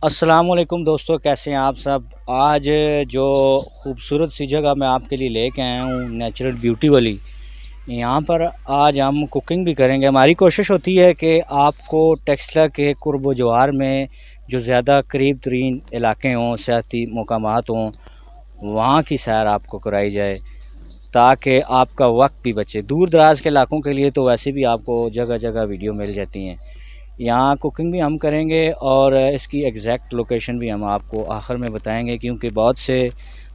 अस्सलामुअलैकुम दोस्तों, कैसे हैं आप सब। आज जो खूबसूरत सी जगह मैं आपके लिए लेके आया हूँ, नेचुरल ब्यूटी वाली, यहाँ पर आज हम कुकिंग भी करेंगे। हमारी कोशिश होती है कि आपको टेक्सला के कुर्ब जवार में जो ज़्यादा करीब तरीन इलाके हों, सियाती मकामात हों, वहाँ की सैर आपको कराई जाए ताकि आपका वक्त भी बचे। दूर दराज के इलाकों के लिए तो वैसे भी आपको जगह जगह वीडियो मिल जाती हैं। यहाँ कुकिंग भी हम करेंगे और इसकी एग्जैक्ट लोकेशन भी हम आपको आखिर में बताएंगे, क्योंकि बहुत से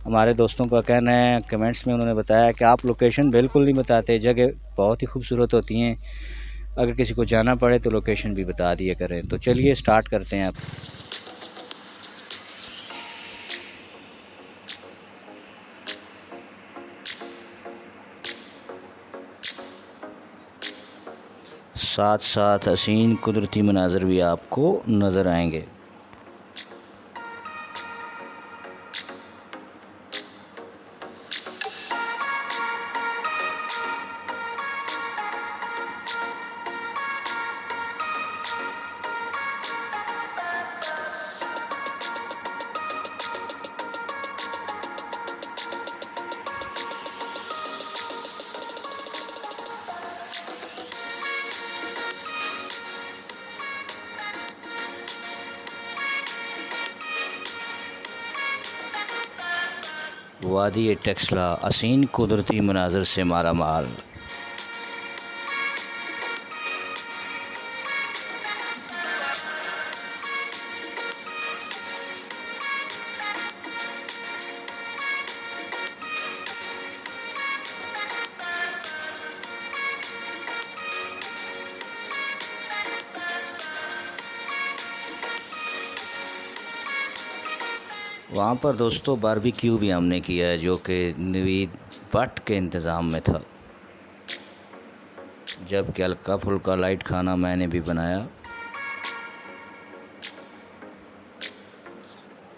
हमारे दोस्तों का कहना है, कमेंट्स में उन्होंने बताया कि आप लोकेशन बिल्कुल नहीं बताते। जगह बहुत ही खूबसूरत होती हैं, अगर किसी को जाना पड़े तो लोकेशन भी बता दिया करें। तो चलिए स्टार्ट करते हैं अब। साथ साथ हसीन कुदरती मनाज़र भी आपको नज़र आएंगे। वादी टेक्सला हसीन कुदरती मनाज़र से मारा माल। वहाँ पर दोस्तों बारबेक्यू भी हमने किया है, जो कि नवीद भट्ट के इंतज़ाम में था, जबकि हल्का फुल्का लाइट खाना मैंने भी बनाया।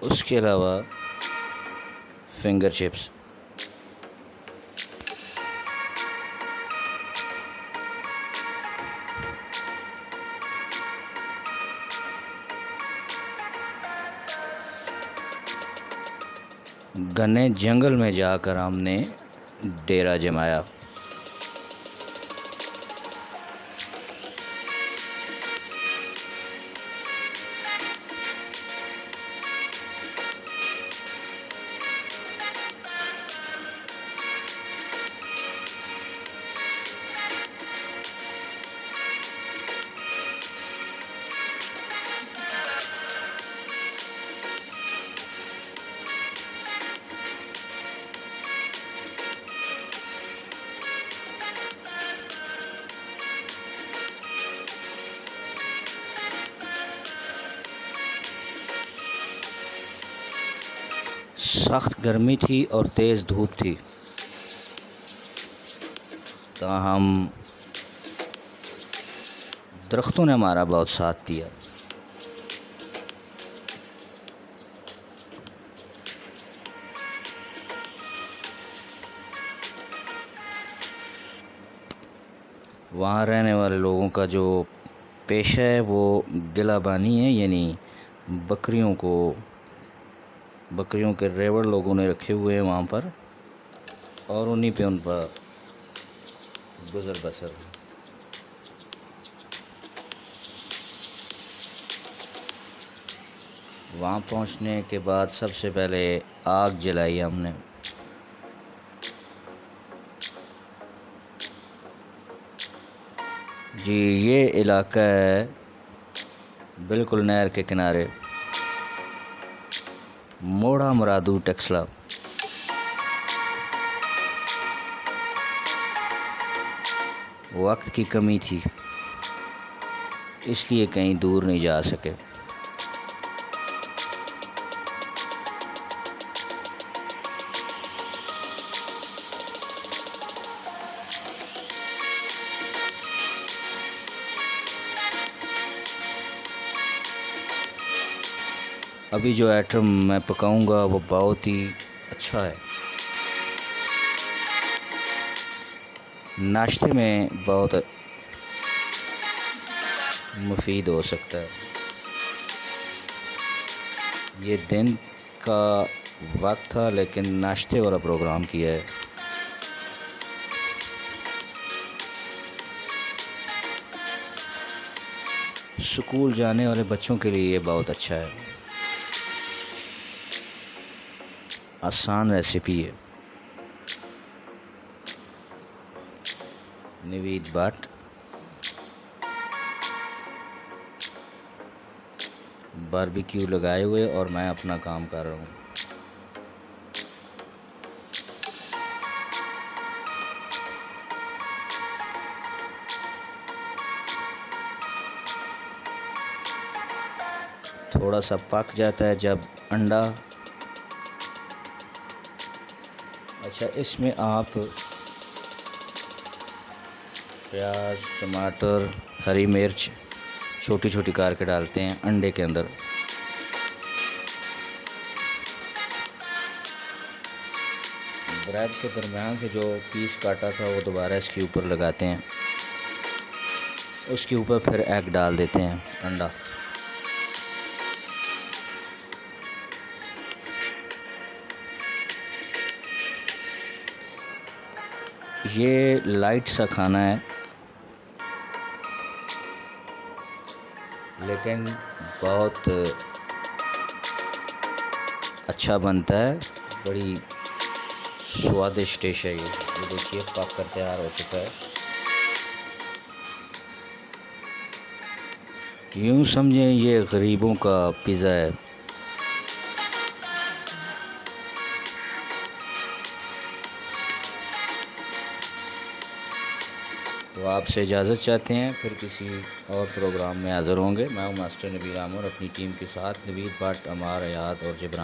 उसके अलावा फिंगर चिप्स। घने जंगल में जाकर हमने डेरा जमाया। सख्त गर्मी थी और तेज़ धूप थी, ताहम दरख्तों ने हमारा बहुत साथ दिया। वहाँ रहने वाले लोगों का जो पेशा है वो गिलाबानी है, यानी बकरियों के रेवड़ लोगों ने रखे हुए हैं वहाँ पर, और उन्हीं पे उन पर गुजर बसर। वहाँ पहुँचने के बाद सबसे पहले आग जलाई हमने। जी, ये इलाका है बिल्कुल नहर के किनारे, मोड़ा मुरादू टेक्सला। वक्त की कमी थी, इसलिए कहीं दूर नहीं जा सके। अभी जो आइटम मैं पकाऊंगा वो बहुत ही अच्छा है, नाश्ते में बहुत मुफीद हो सकता है। ये दिन का वक्त था लेकिन नाश्ते वाला प्रोग्राम किया है। स्कूल जाने वाले बच्चों के लिए ये बहुत अच्छा है। आसान रेसिपी है। नवीद भट्ट बारबेक्यू लगाए हुए और मैं अपना काम कर रहा हूँ। थोड़ा सा पक जाता है जब अंडा। अच्छा, इसमें आप प्याज, टमाटर, हरी मिर्च छोटी छोटी काट के डालते हैं अंडे के अंदर। ब्रेड के दरमियान से जो पीस काटा था वो दोबारा इसके ऊपर लगाते हैं। उसके ऊपर फिर एग डाल देते हैं, अंडा। ये लाइट सा खाना है लेकिन बहुत अच्छा बनता है। बड़ी स्वादिष्ट डिश है ये देखिए पक कर तैयार हो चुका है। यूँ समझें ये गरीबों का पिज़्ज़ा है। तो आपसे इजाज़त चाहते हैं, फिर किसी और प्रोग्राम में हाज़िर होंगे। मैं हूँ मास्टर नबील आमर अपनी टीम के साथ। नवीद भट्ट, अमार, हयात और जिब्रान।